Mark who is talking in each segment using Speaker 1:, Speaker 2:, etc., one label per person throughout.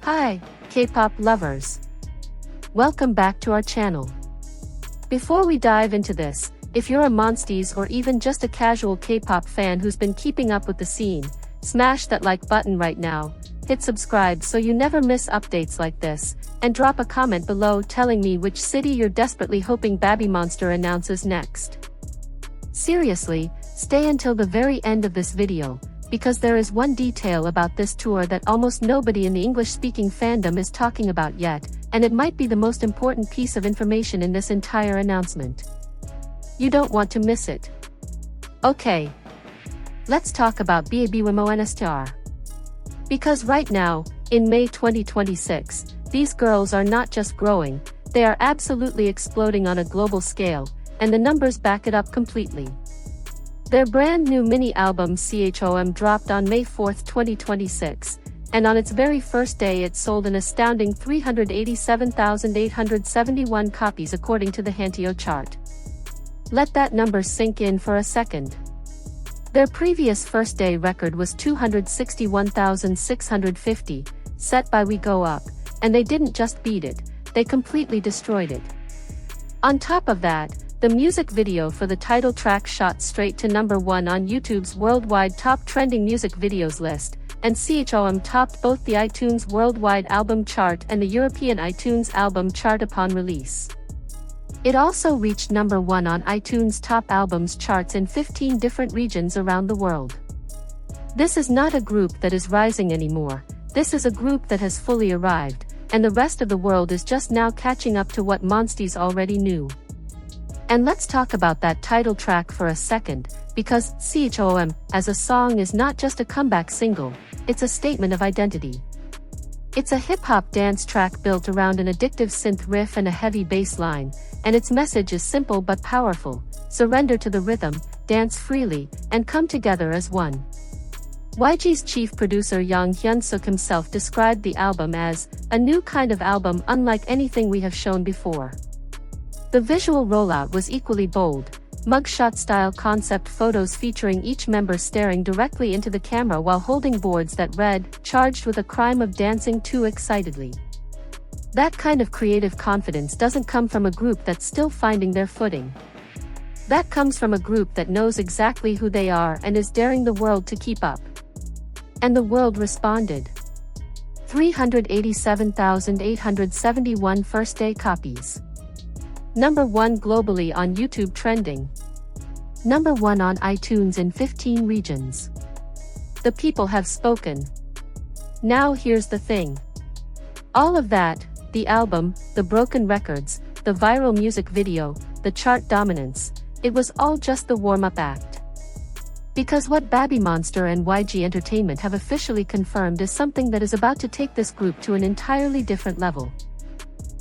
Speaker 1: Hi, K-pop lovers. Welcome back to our channel. Before we dive into this, if you're a Monsties or even just a casual K-pop fan who's been keeping up with the scene, smash that like button right now, hit subscribe so you never miss updates like this, and drop a comment below telling me which city you're desperately hoping BABYMONSTER announces next. Seriously, stay until the very end of this video, because there is one detail about this tour that almost nobody in the English-speaking fandom is talking about yet, and it might be the most important piece of information in this entire announcement. You don't want to miss it. Okay. Let's talk about BABYMONSTER. Because right now, in May 2026, these girls are not just growing, they are absolutely exploding on a global scale, and the numbers back it up completely. Their brand new mini album CHOOM dropped on May 4, 2026, and on its very first day it sold an astounding 387,871 copies according to the Ahyeon chart. Let that number sink in for a second. Their previous first-day record was 261,650, set by We Go Up, and they didn't just beat it, they completely destroyed it. On top of that, the music video for the title track shot straight to #1 on YouTube's worldwide top trending music videos list, and CHOOM topped both the iTunes Worldwide Album Chart and the European iTunes Album Chart upon release. It also reached #1 on iTunes Top Albums charts in 15 different regions around the world. This is not a group that is rising anymore, this is a group that has fully arrived, and the rest of the world is just now catching up to what Monsties already knew. And let's talk about that title track for a second, because CHOOM, as a song, is not just a comeback single, it's a statement of identity. It's a hip-hop dance track built around an addictive synth riff and a heavy bass line, and its message is simple but powerful: surrender to the rhythm, dance freely, and come together as one. YG's chief producer Young Hyun-suk himself described the album as a new kind of album unlike anything we have shown before. The visual rollout was equally bold, mugshot-style concept photos featuring each member staring directly into the camera while holding boards that read, "Charged with a crime of dancing too excitedly." That kind of creative confidence doesn't come from a group that's still finding their footing. That comes from a group that knows exactly who they are and is daring the world to keep up. And the world responded. 387,871 first-day copies. #1 globally on YouTube trending. #1 on iTunes in 15 regions. The people have spoken. Now here's the thing. All of that, the album, the broken records, the viral music video, the chart dominance, it was all just the warm-up act. Because what BABYMONSTER and YG Entertainment have officially confirmed is something that is about to take this group to an entirely different level.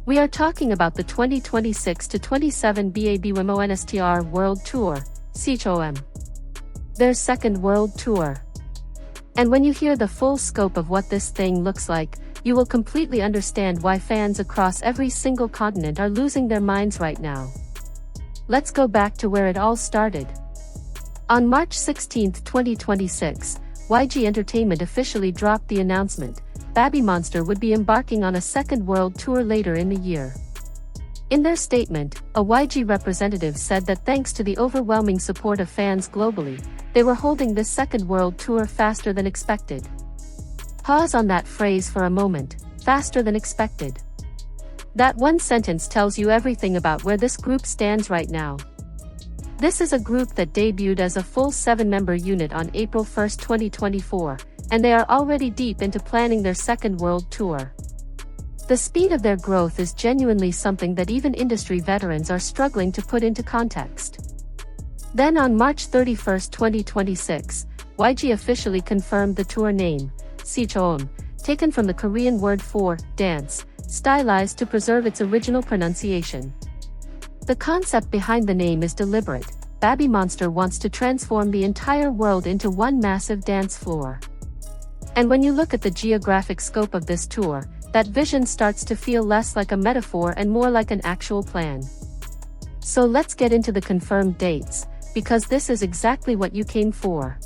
Speaker 1: We are talking about the 2026-27 BABYMONSTER World Tour, CHOOM. Their second world tour. And when you hear the full scope of what this thing looks like, you will completely understand why fans across every single continent are losing their minds right now. Let's go back to where it all started. On March 16, 2026, YG Entertainment officially dropped the announcement: BABYMONSTER would be embarking on a second world tour later in the year. In their statement, a YG representative said that thanks to the overwhelming support of fans globally, they were holding this second world tour faster than expected. Pause on that phrase for a moment, faster than expected. That one sentence tells you everything about where this group stands right now. This is a group that debuted as a full 7-member unit on April 1, 2024. And they are already deep into planning their second world tour. The speed of their growth is genuinely something that even industry veterans are struggling to put into context. Then on March 31, 2026, YG officially confirmed the tour name, CHOOM, taken from the Korean word for dance, stylized to preserve its original pronunciation. The concept behind the name is deliberate. BABYMONSTER wants to transform the entire world into one massive dance floor. And when you look at the geographic scope of this tour, that vision starts to feel less like a metaphor and more like an actual plan. So let's get into the confirmed dates, because this is exactly what you came for.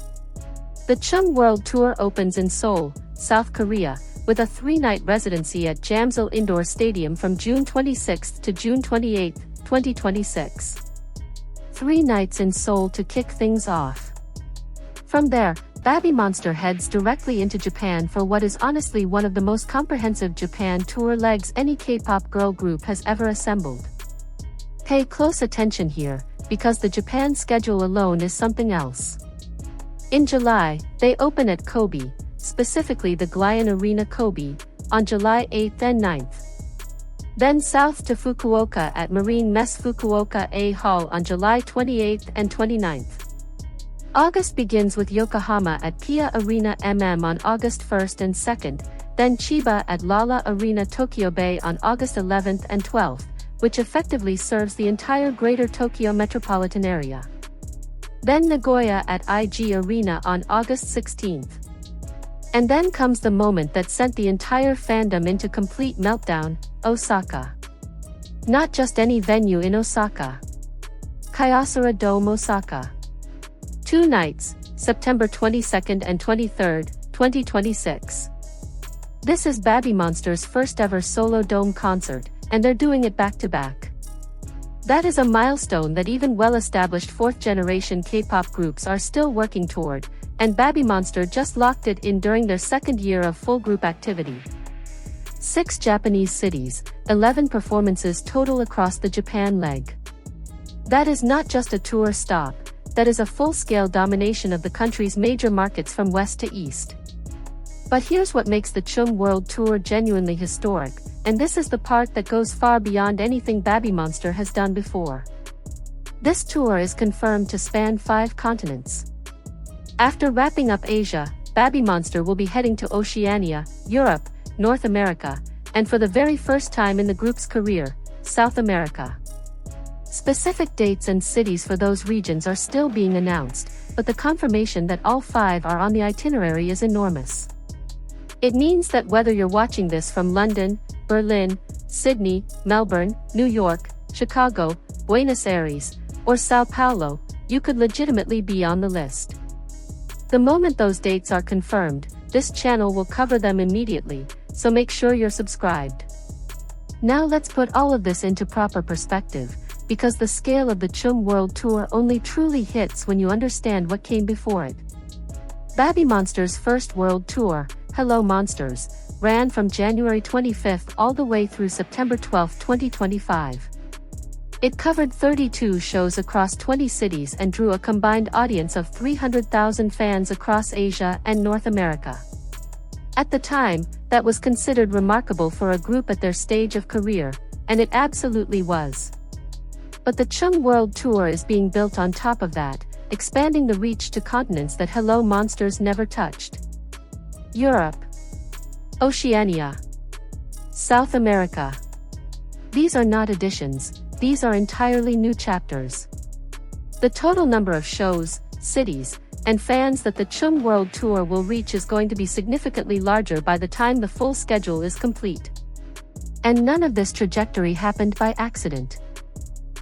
Speaker 1: The CHOOM World Tour opens in Seoul, South Korea, with a 3-night residency at Jamsil Indoor Stadium from June 26 to June 28, 2026. 3 nights in Seoul to kick things off. From there, BABYMONSTER heads directly into Japan for what is honestly one of the most comprehensive Japan tour legs any K-pop girl group has ever assembled. Pay close attention here, because the Japan schedule alone is something else. In July, they open at Kobe, specifically the Glyan Arena Kobe, on July 8 and 9th. Then south to Fukuoka at Marine Mess Fukuoka A Hall on July 28 and 29th. August begins with Yokohama at Pia Arena on August 1st and 2nd, then Chiba at Lala Arena Tokyo Bay on August 11th and 12th, which effectively serves the entire Greater Tokyo metropolitan area. Then Nagoya at IG Arena on August 16th. And then comes the moment that sent the entire fandom into complete meltdown, Osaka. Not just any venue in Osaka. Kyocera Dome Osaka. 2 nights, September 22nd and 23rd, 2026. This is BABYMONSTER's first ever solo dome concert, and they're doing it back-to-back. That is a milestone that even well-established 4th-generation K-pop groups are still working toward, and BABYMONSTER just locked it in during their 2nd year of full group activity. 6 Japanese cities, 11 performances total across the Japan leg. That is not just a tour stop, that is a full-scale domination of the country's major markets from west to east. But here's what makes the CHOOM World Tour genuinely historic, and this is the part that goes far beyond anything BABYMONSTER has done before. This tour is confirmed to span 5 continents. After wrapping up Asia, BABYMONSTER will be heading to Oceania, Europe, North America, and for the very first time in the group's career, South America. Specific dates and cities for those regions are still being announced, but the confirmation that all 5 are on the itinerary is enormous. It means that whether you're watching this from London, Berlin, Sydney, Melbourne, New York, Chicago, Buenos Aires, or Sao Paulo, you could legitimately be on the list. The moment those dates are confirmed, this channel will cover them immediately, so make sure you're subscribed. Now let's put all of this into proper perspective, because the scale of the CHOOM World Tour only truly hits when you understand what came before it. BABYMONSTER's first world tour, Hello Monsters, ran from January 25 all the way through September 12, 2025. It covered 32 shows across 20 cities and drew a combined audience of 300,000 fans across Asia and North America. At the time, that was considered remarkable for a group at their stage of career, and it absolutely was. But the CHOOM World Tour is being built on top of that, expanding the reach to continents that Hello Monsters never touched. Europe, Oceania, South America. These are not additions, these are entirely new chapters. The total number of shows, cities, and fans that the CHOOM World Tour will reach is going to be significantly larger by the time the full schedule is complete. And none of this trajectory happened by accident.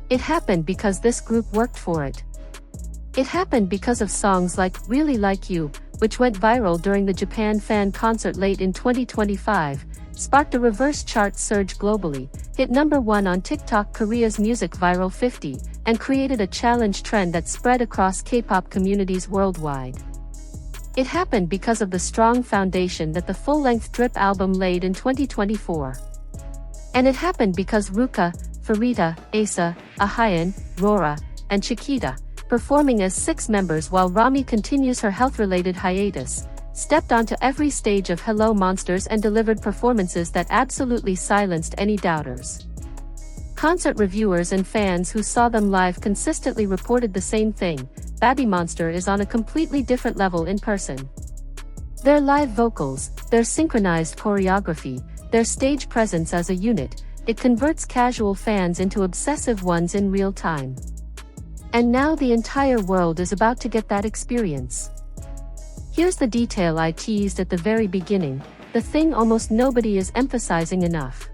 Speaker 1: It happened because this group worked for it. It happened because of songs like Really Like You, which went viral during the Japan fan concert late in 2025, sparked a reverse chart surge globally, hit #1 on TikTok Korea's Music Viral 50, and created a challenge trend that spread across K-pop communities worldwide. It happened because of the strong foundation that the full-length Drip album laid in 2024. And it happened because Ruka, Pharita, Asa, Ahyeon, Rora, and Chiquita, performing as 6 members while Rami continues her health-related hiatus, stepped onto every stage of Hello Monsters and delivered performances that absolutely silenced any doubters. Concert reviewers and fans who saw them live consistently reported the same thing: BABYMONSTER is on a completely different level in person. Their live vocals, their synchronized choreography, their stage presence as a unit, it converts casual fans into obsessive ones in real time. And now the entire world is about to get that experience. Here's the detail I teased at the very beginning, the thing almost nobody is emphasizing enough.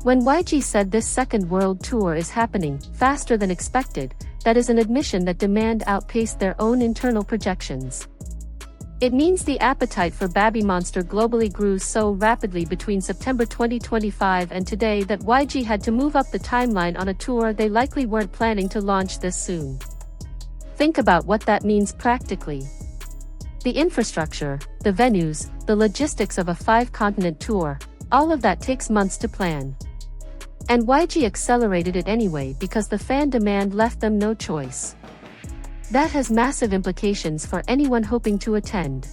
Speaker 1: When YG said this second world tour is happening faster than expected, that is an admission that demand outpaced their own internal projections. It means the appetite for BABYMONSTER globally grew so rapidly between September 2025 and today that YG had to move up the timeline on a tour they likely weren't planning to launch this soon. Think about what that means practically. The infrastructure, the venues, the logistics of a 5-continent tour, all of that takes months to plan. And YG accelerated it anyway because the fan demand left them no choice. That has massive implications for anyone hoping to attend.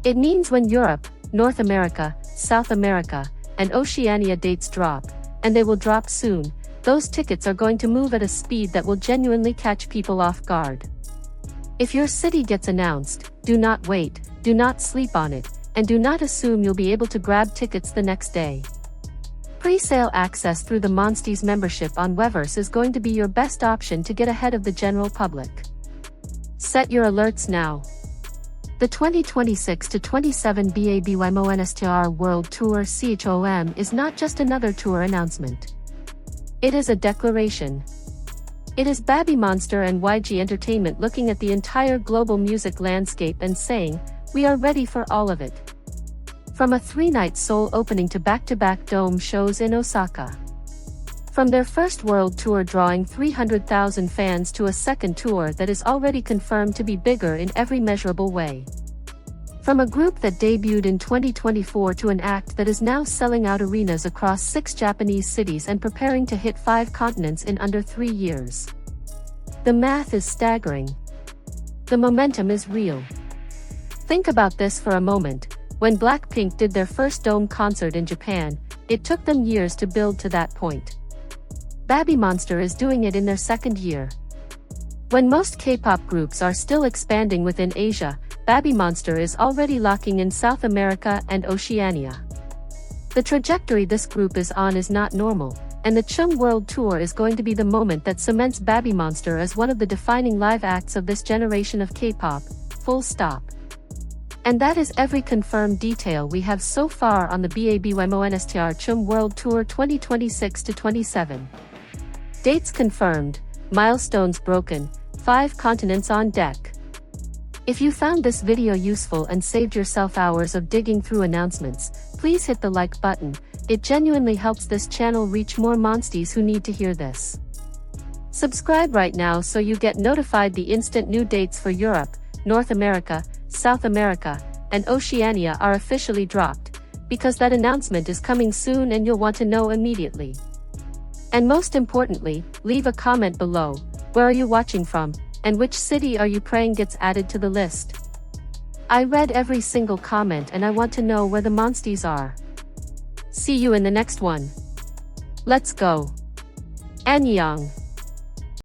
Speaker 1: It means when Europe, North America, South America, and Oceania dates drop, and they will drop soon, those tickets are going to move at a speed that will genuinely catch people off guard. If your city gets announced, do not wait, do not sleep on it, and do not assume you'll be able to grab tickets the next day. Pre-sale access through the Monsters membership on Weverse is going to be your best option to get ahead of the general public. Set your alerts now. The 2026-27 BABYMONSTER World Tour CHOOM is not just another tour announcement. It is a declaration. It is BABYMONSTER and YG Entertainment looking at the entire global music landscape and saying, we are ready for all of it. From a 3-night Seoul opening to back-to-back dome shows in Osaka. From their first world tour drawing 300,000 fans to a second tour that is already confirmed to be bigger in every measurable way. From a group that debuted in 2024 to an act that is now selling out arenas across 6 Japanese cities and preparing to hit 5 continents in under 3 years. The math is staggering. The momentum is real. Think about this for a moment. When Blackpink did their first dome concert in Japan, it took them years to build to that point. BABYMONSTER is doing it in their second year. When most K-pop groups are still expanding within Asia, BABYMONSTER is already locking in South America and Oceania. The trajectory this group is on is not normal, and the CHOOM World Tour is going to be the moment that cements BABYMONSTER as one of the defining live acts of this generation of K-pop, full stop. And that is every confirmed detail we have so far on the BABYMONSTER CHOOM World Tour 2026-27. Dates confirmed, milestones broken, 5 continents on deck. If you found this video useful and saved yourself hours of digging through announcements, please hit the like button. It genuinely helps this channel reach more monsters who need to hear this. Subscribe right now so you get notified the instant new dates for Europe, North America, South America, and Oceania are officially dropped, because that announcement is coming soon and you'll want to know immediately. And most importantly, leave a comment below. Where are you watching from, and which city are you praying gets added to the list? I read every single comment and I want to know where the monsters are. See you in the next one. Let's go. Ahyeon.